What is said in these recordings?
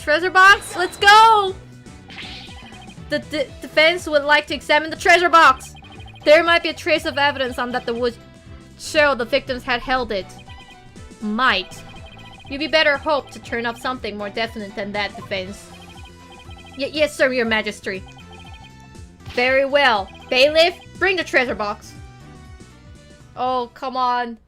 treasure box? Let's go! The defense would like to examine the treasure box. There might be a trace of evidence on that would show the victims had held it. Might. You'd be better hope to turn up something more definite than that, defense. Yes, sir, your majesty. Very well. Bailiff, bring the treasure box. Oh, come on.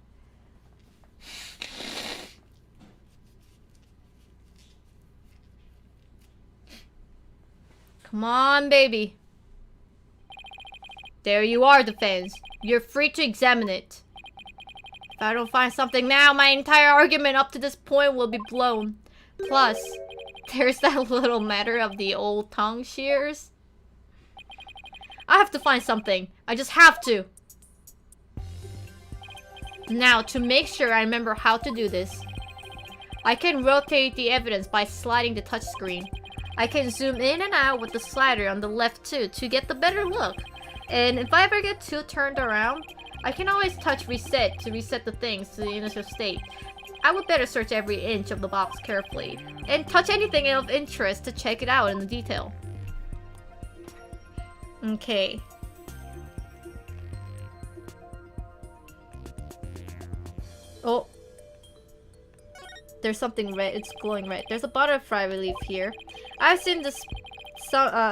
Come on, baby. There you are, defense. You're free to examine it. If I don't find something now, my entire argument up to this point will be blown. Plus, there's that little matter of the old tongue shears. I have to find something. I just have to. Now, to make sure I remember how to do this, I can rotate the evidence by sliding the touchscreen. I can zoom in and out with the slider on the left too to get the better look. And if I ever get too turned around, I can always touch reset to reset the things to the initial state. I would better search every inch of the box carefully and touch anything of interest to check it out in the detail. Okay. Oh. There's something red. It's glowing red. There's a butterfly relief here. I've seen this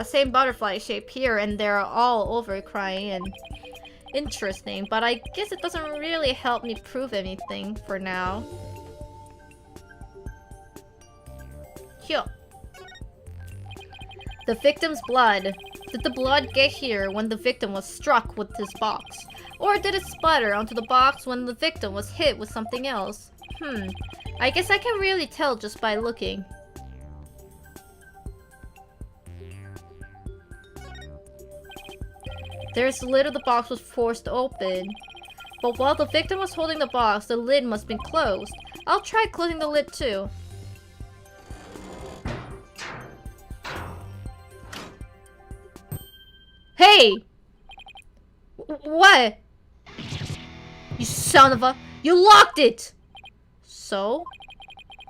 same butterfly shape here, and they're all over crying and interesting. But I guess it doesn't really help me prove anything for now. Here. The victim's blood. Did the blood get here when the victim was struck with this box? Or did it splatter onto the box when the victim was hit with something else? I guess I can really tell just by looking. There's the lid of the box was forced open. But while the victim was holding the box, the lid must have been closed. I'll try closing the lid too. Hey! What? You son of a... You locked it! So?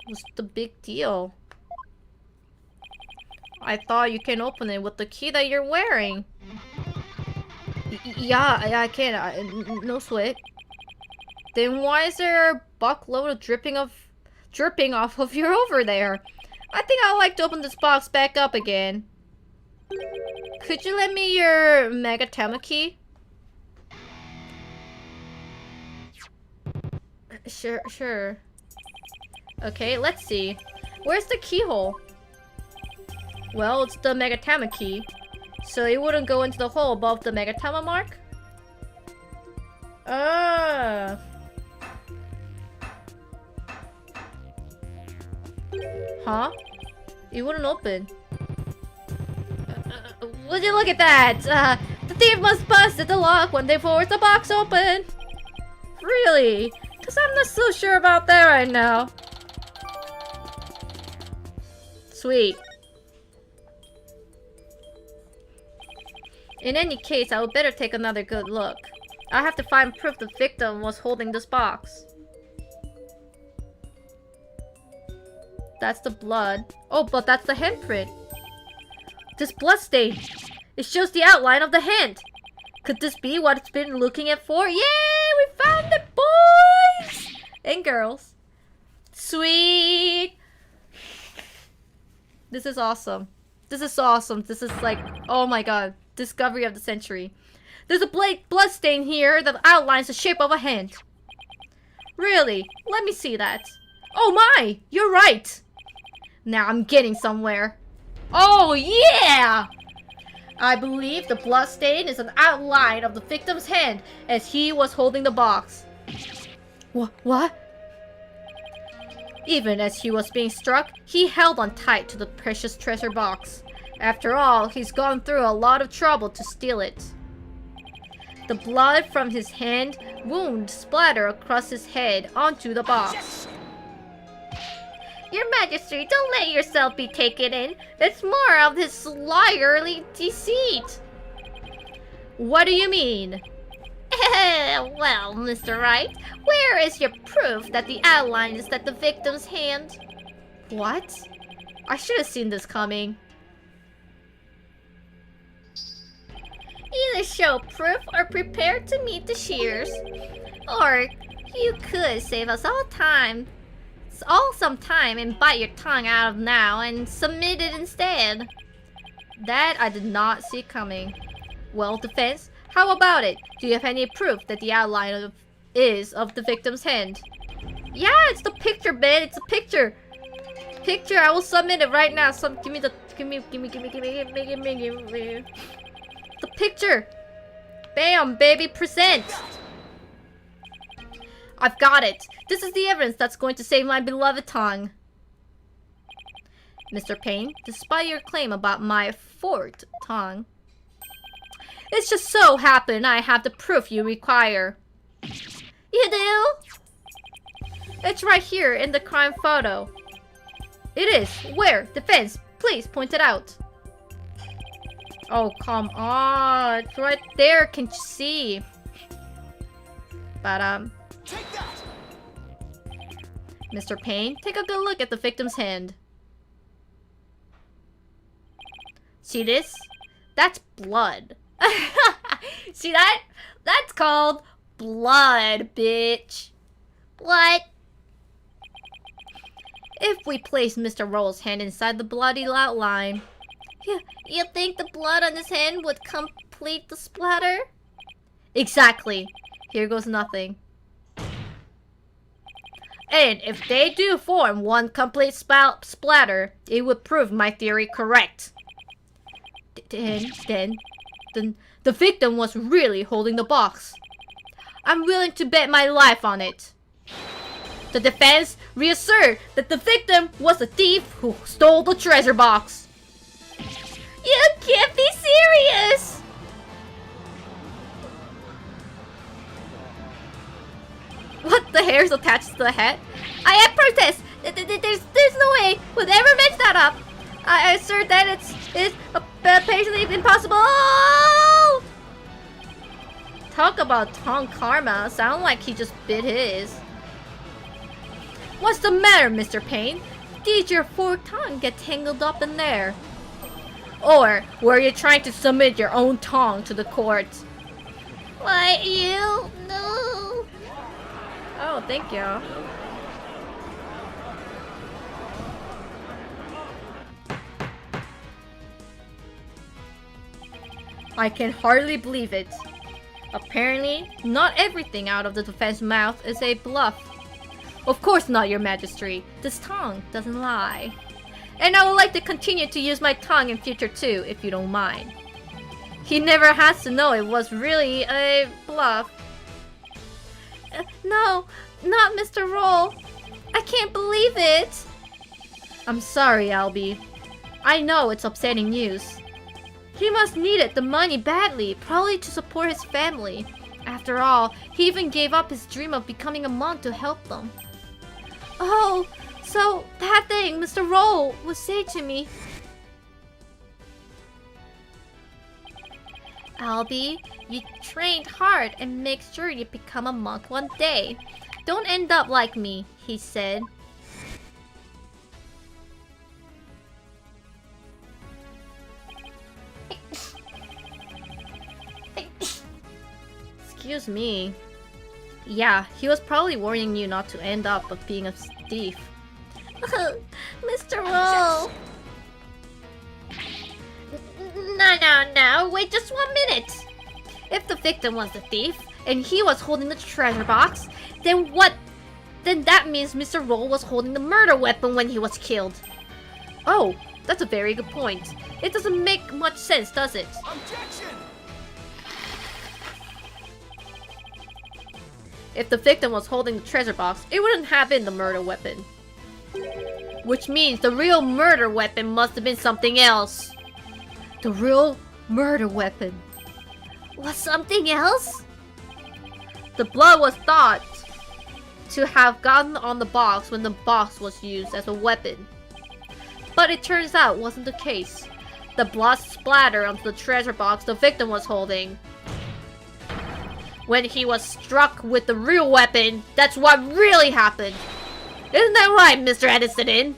What's the big deal? I thought you can open it with the key that you're wearing. Yeah, I can. No sweat. Then why is there a buckload of dripping off of your over there? I think I'd like to open this box back up again. Could you lend me your Megatama key? Sure. Okay, let's see. Where's the keyhole? Well, it's the Megatama key. So it wouldn't go into the hole above the Megatama mark? Ah. Huh? It wouldn't open. Would you look at that? The thief must busted the lock when they forced the box open. Really? Because I'm not so sure about that right now. Sweet. In any case, I would better take another good look. I have to find proof the victim was holding this box. That's the blood. Oh, but that's the handprint. This bloodstain. It shows the outline of the hand. Could this be what it's been looking at for? Yay! We found it, boys! And girls. Sweet! This is awesome. This is awesome. This is like, oh my god. Discovery of the century. There's a blood stain here that outlines the shape of a hand. Really? Let me see that. Oh my! You're right! Now I'm getting somewhere. Oh yeah! I believe the blood stain is an outline of the victim's hand as he was holding the box. What? Even as he was being struck, he held on tight to the precious treasure box. After all, he's gone through a lot of trouble to steal it. The blood from his hand wound splattered across his head onto the box. Your Majesty, don't let yourself be taken in. It's more of his liarly deceit. What do you mean? Well, Mr. Wright, where is your proof that the outline is that the victim's hand? What? I should have seen this coming. Either show proof or prepare to meet the shears. Or you could save us all some time and bite your tongue out of now and submit it instead. That I did not see coming. Well, defense, how about it? Do you have any proof that the outline is of the victim's hand? Yeah, it's the picture, man. It's a picture. Picture. I will submit it right now. Give me the picture. Bam, baby, present. I've got it. This is the evidence that's going to save my beloved tongue. Mr. Payne, despite your claim about my forked tongue, it's just so happened I have the proof you require. You do? It's right here in the crime photo. It is. Where? Defense, please point it out. Oh, come on. It's right there. Can't you see? But, Mr. Payne, take a good look at the victim's hand. See this? That's blood. See that? That's called blood, bitch. What? If we place Mr. Roll's hand inside the bloody outline, you think the blood on his hand would complete the splatter? Exactly. Here goes nothing. And if they do form one complete splatter, it would prove my theory correct. Then the victim was really holding the box. I'm willing to bet my life on it. The defense reassert that the victim was a thief who stole the treasure box. You can't be serious! What? The hair's attached to the head? I protest! There's no way would ever match that up! I assert that it's patently impossible! Talk about tongue karma. Sound like he just bit his. What's the matter, Mr. Payne? Did your forked tongue get tangled up in there? Or were you trying to submit your own tongue to the court? Why, you? No. Oh, thank you. I can hardly believe it. Apparently, not everything out of the defense's mouth is a bluff. Of course not, Your Majesty. This tongue doesn't lie. And I would like to continue to use my tongue in future too, if you don't mind. He never has to know it was really a bluff. No, not Mr. Roll. I can't believe it. I'm sorry, Albie. I know it's upsetting news. He must needed the money badly, probably to support his family. After all, he even gave up his dream of becoming a monk to help them. Oh, so that thing Mr. Roll would say to me. Albie, you trained hard and make sure you become a monk one day. Don't end up like me, he said. Excuse me. Yeah, he was probably warning you not to end up of being a thief. Mr. Roll! No, wait just 1 minute! If the victim was the thief, and he was holding the treasure box, then what? Then that means Mr. Roll was holding the murder weapon when he was killed. Oh, that's a very good point. It doesn't make much sense, does it? Objection! If the victim was holding the treasure box, it wouldn't have been the murder weapon. Which means the real murder weapon must have been something else. The real murder weapon. Was something else? The blood was thought to have gotten on the box when the box was used as a weapon. But it turns out wasn't the case. The blood splattered onto the treasure box the victim was holding. When he was struck with the real weapon, that's what really happened. Isn't that right, Mr. Edison?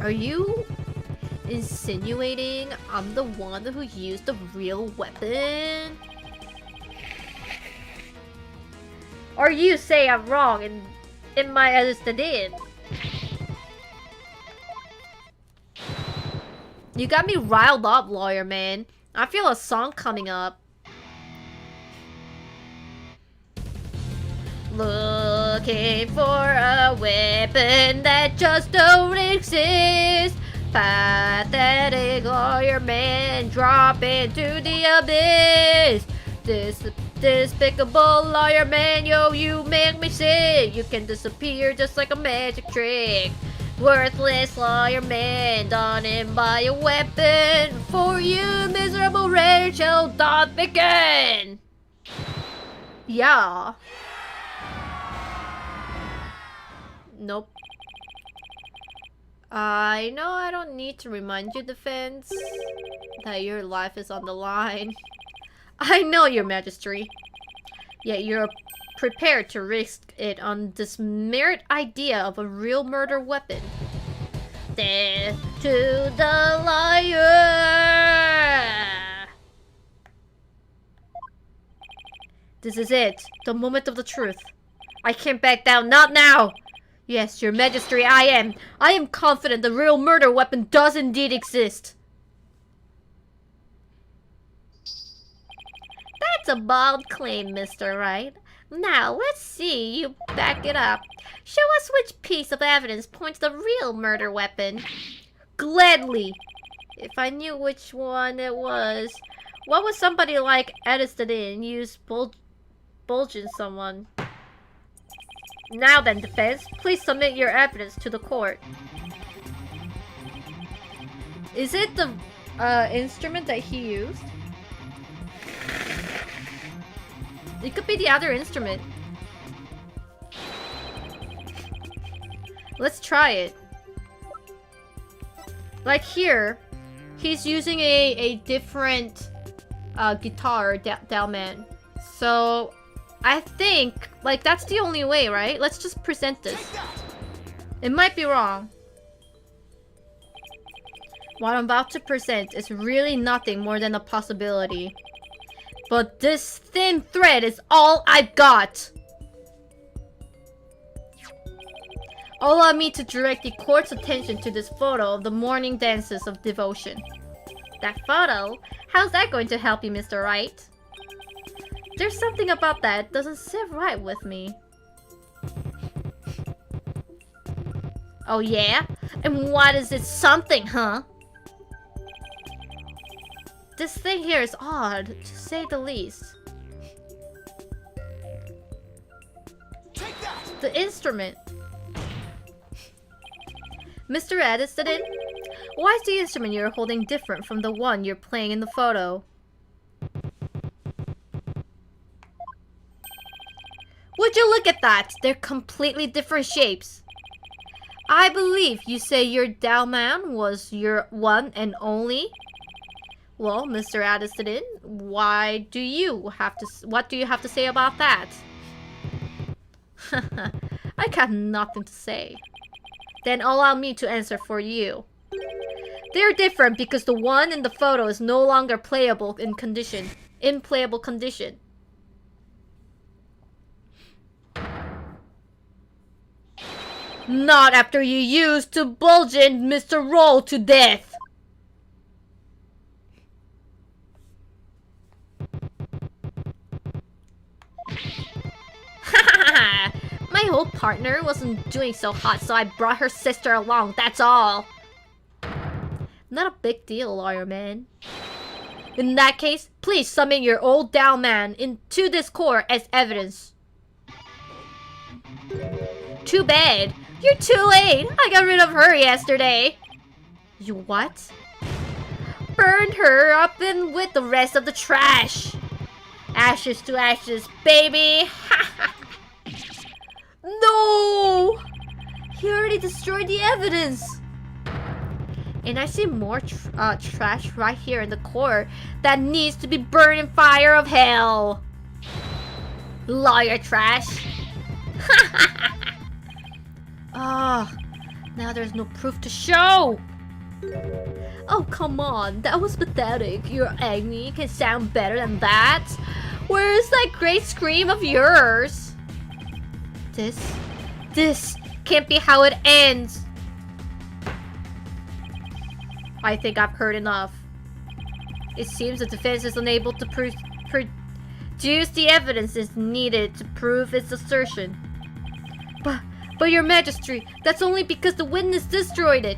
Are you insinuating I'm the one who used the real weapon? Or you say I'm wrong and in my understanding? You got me riled up, lawyer man. I feel a song coming up. Looking for a weapon that just don't exist. Pathetic lawyer man, drop into the abyss. This despicable lawyer man, yo, you make me sick. You can disappear just like a magic trick. Worthless lawyer man, done him by a weapon. For you, miserable Rachel, don't begin. Yeah. Nope. I know I don't need to remind you, defense, that your life is on the line. I know, your majesty. Yet you're prepared to risk it on this mere idea of a real murder weapon. Death to the liar! This is it. The moment of the truth. I can't back down. Not now! Yes, your majesty, I am. I am confident the real murder weapon does indeed exist. That's a bold claim, Mr. Wright. Now, let's see you back it up. Show us which piece of evidence points to the real murder weapon. Gladly. If I knew which one it was. What would somebody like Edison use bulging someone? Now then, defense, please submit your evidence to the court. Is it the instrument that he used? It could be the other instrument. Let's try it. Like here, he's using a different guitar, Dalman. So I think, like, that's the only way, right? Let's just present this. It might be wrong. What I'm about to present is really nothing more than a possibility. But this thin thread is all I've got. Allow me to direct the court's attention to this photo of the morning dances of devotion. That photo? How's that going to help you, Mr. Wright? There's something about that doesn't sit right with me. Oh yeah? And what is it something, huh? This thing here is odd, to say the least. The instrument. Mr. Edison, why is the instrument you're holding different from the one you're playing in the photo? Would you look at that? They're completely different shapes. I believe you say your Dalman was your one and only. Well, Mr. Addison, what do you have to say about that? I got nothing to say. Then allow me to answer for you. They're different because the one in the photo is no longer playable in condition. In playable condition. Not after you used to bulge in Mr. Roll to death. My old partner wasn't doing so hot, so I brought her sister along, that's all. Not a big deal, lawyer man. In that case, please summon your old down man into this court as evidence. Too bad. You're too late. I got rid of her yesterday. You what? Burned her up in with the rest of the trash. Ashes to ashes, baby. No! He already destroyed the evidence. And I see more trash right here in the court that needs to be burned in fire of hell. Lawyer trash. Ah, now there's no proof to show. Oh, come on. That was pathetic. Your agony can sound better than that. Where's that great scream of yours? This can't be how it ends. I think I've heard enough. It seems the defense is unable to produce the evidence is needed to prove its assertion. But your majesty, that's only because the witness destroyed it.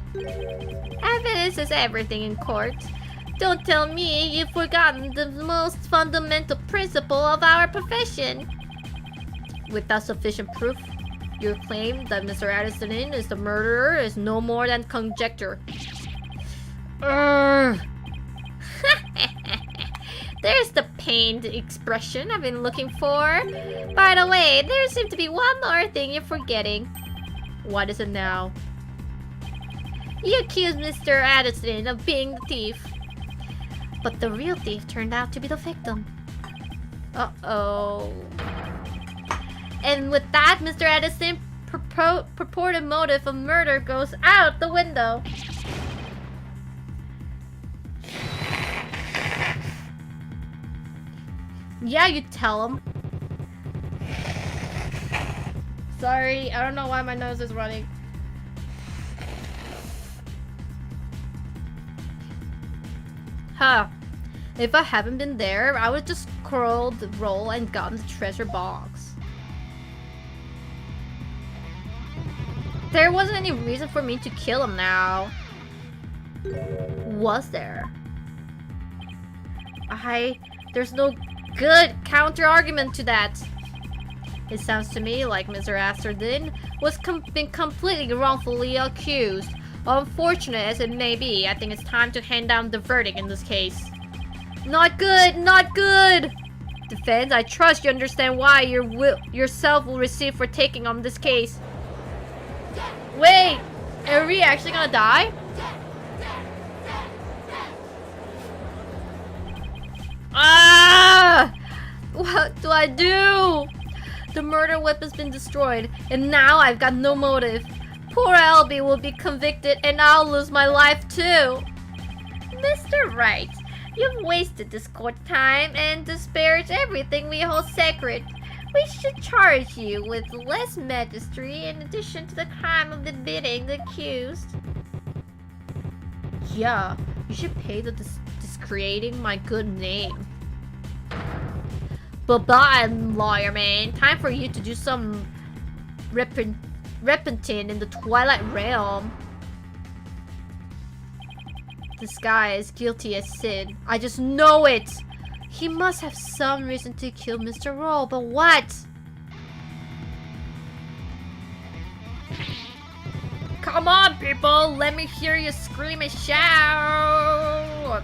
Evidence is everything in court. Don't tell me you've forgotten the most fundamental principle of our profession. Without sufficient proof, your claim that Mr. Addison is the murderer is no more than conjecture. There's the pained expression I've been looking for. By the way, there seems to be one more thing you're forgetting. What is it now? You accused Mr. Addison of being the thief. But the real thief turned out to be the victim. Uh-oh. And with that, Mr. Addison's purported motive of murder goes out the window. Yeah, you tell him. Sorry, I don't know why my nose is running. Huh. If I haven't been there, I would just curled the roll and gotten the treasure box. There wasn't any reason for me to kill him now. Was there? There's no good counter-argument to that. It sounds to me like Mr. Addison was been completely wrongfully accused. Unfortunate as it may be, I think it's time to hand down the verdict in this case. Not good! Not good! Defense, I trust you understand why yourself will receive for taking on this case. Wait! Are we actually gonna die? Ah! What do I do? The murder weapon's been destroyed, and now I've got no motive. Poor Albie will be convicted, and I'll lose my life too. Mr. Wright, you've wasted this court time and disparaged everything we hold sacred. We should charge you with less magistracy in addition to the crime of admitting the accused. Yeah, you should pay the discreating my good name. Bye-bye, lawyer man. Time for you to do some repenting in the Twilight Realm. This guy is guilty as sin. I just know it! He must have some reason to kill Mr. Roll, but what? Come on, people! Let me hear you scream and shout!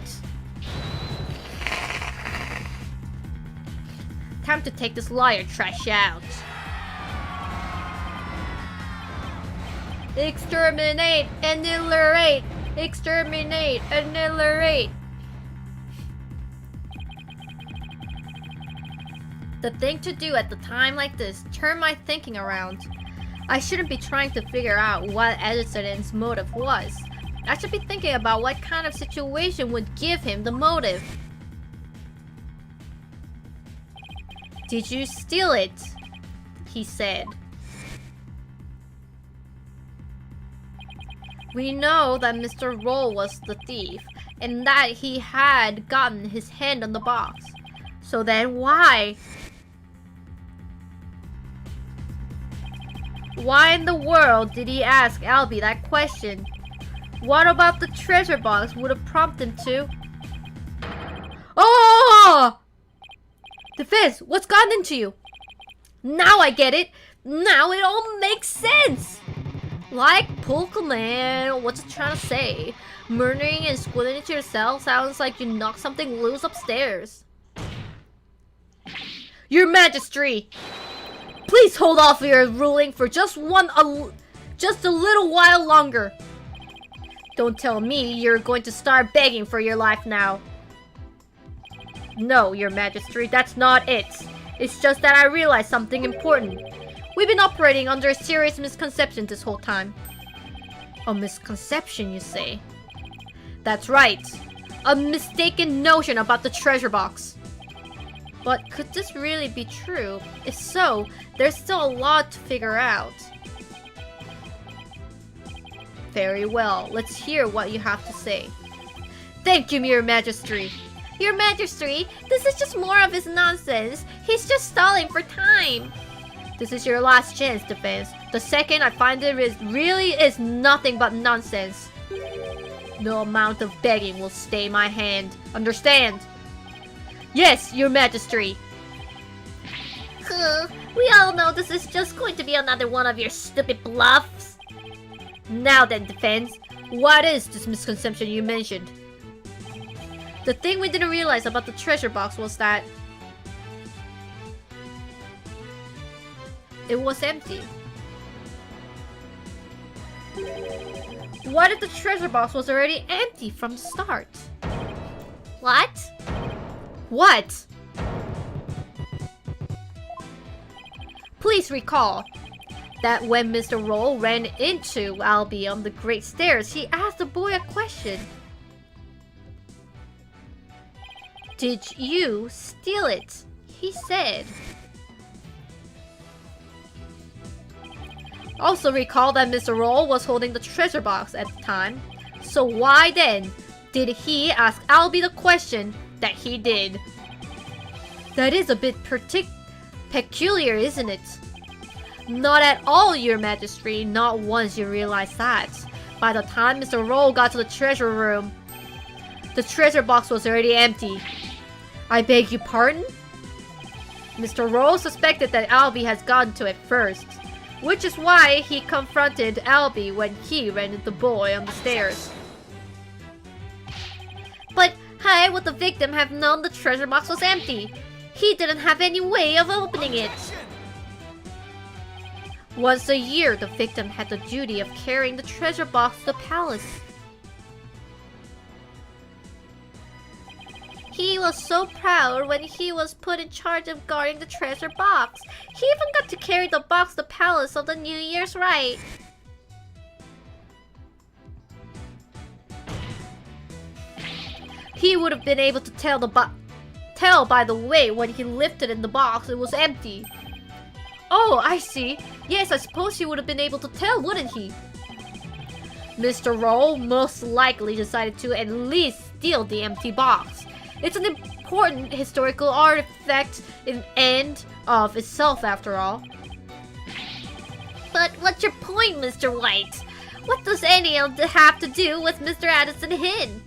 Time to take this lawyer trash out. Exterminate! Annihilate! Exterminate! Annihilate! The thing to do at the time like this, turn my thinking around. I shouldn't be trying to figure out what Addison's motive was. I should be thinking about what kind of situation would give him the motive. Did you steal it? He said. We know that Mr. Roll was the thief, and that he had gotten his hand on the box. So then why? Why in the world did he ask Albie that question? What about the treasure box would have prompted him to? Oh! Defense, what's gotten into you? Now I get it! Now it all makes sense! Like Pokemon, what's it trying to say? Murdering and squirting into yourself sounds like you knocked something loose upstairs. Your Majesty! Please hold off your ruling for just a little while longer. Don't tell me you're going to start begging for your life now. No, Your Majesty, that's not it. It's just that I realized something important. We've been operating under a serious misconception this whole time. A misconception, you say? That's right. A mistaken notion about the treasure box. But could this really be true? If so, there's still a lot to figure out. Very well, let's hear what you have to say. Thank you, Your Majesty. Your Majesty, this is just more of his nonsense. He's just stalling for time. This is your last chance, Defense. The second I find it really is nothing but nonsense. No amount of begging will stay my hand. Understand? Yes, Your Majesty. We all know this is just going to be another one of your stupid bluffs. Now then, Defense, what is this misconception you mentioned? The thing we didn't realize about the treasure box was that it was empty. What if the treasure box was already empty from the start? What? What? Please recall that when Mr. Roll ran into Albie on the Great Stairs, he asked the boy a question. Did you steal it? He said. Also recall that Mr. Roll was holding the treasure box at the time. So why then did he ask Albie the question that he did? That is a bit peculiar, isn't it? Not at all, Your Majesty. Not once you realize that. By the time Mr. Roll got to the treasure room, the treasure box was already empty. I beg your pardon? Mr. Roll suspected that Albie has gotten to it first, which is why he confronted Albie when he ran into the boy on the stairs. But how would the victim have known the treasure box was empty? He didn't have any way of opening it. Once a year, the victim had the duty of carrying the treasure box to the palace. He was so proud when he was put in charge of guarding the treasure box. He even got to carry the box to the palace on the New Year's rite. He would have been able to tell by the way when he lifted in the box it was empty. Oh, I see. Yes, I suppose he would have been able to tell, wouldn't he? Mr. Roll most likely decided to at least steal the empty box. It's an important historical artifact in and of itself, after all. But what's your point, Mr. White? What does any of that have to do with Mr. Addison Hin?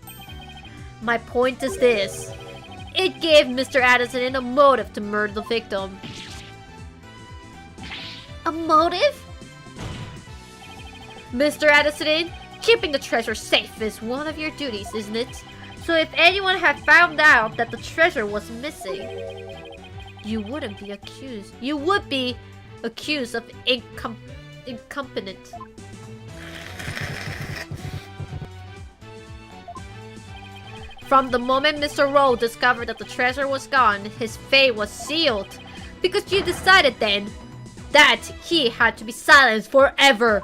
My point is this. It gave Mr. Addison a motive to murder the victim. A motive? Mr. Addison, keeping the treasure safe is one of your duties, isn't it? So if anyone had found out that the treasure was missing, you wouldn't be accused. You would be accused of incompetent. From the moment Mr. Roll discovered that the treasure was gone, his fate was sealed. Because you decided then that he had to be silenced forever.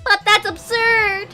But that's absurd!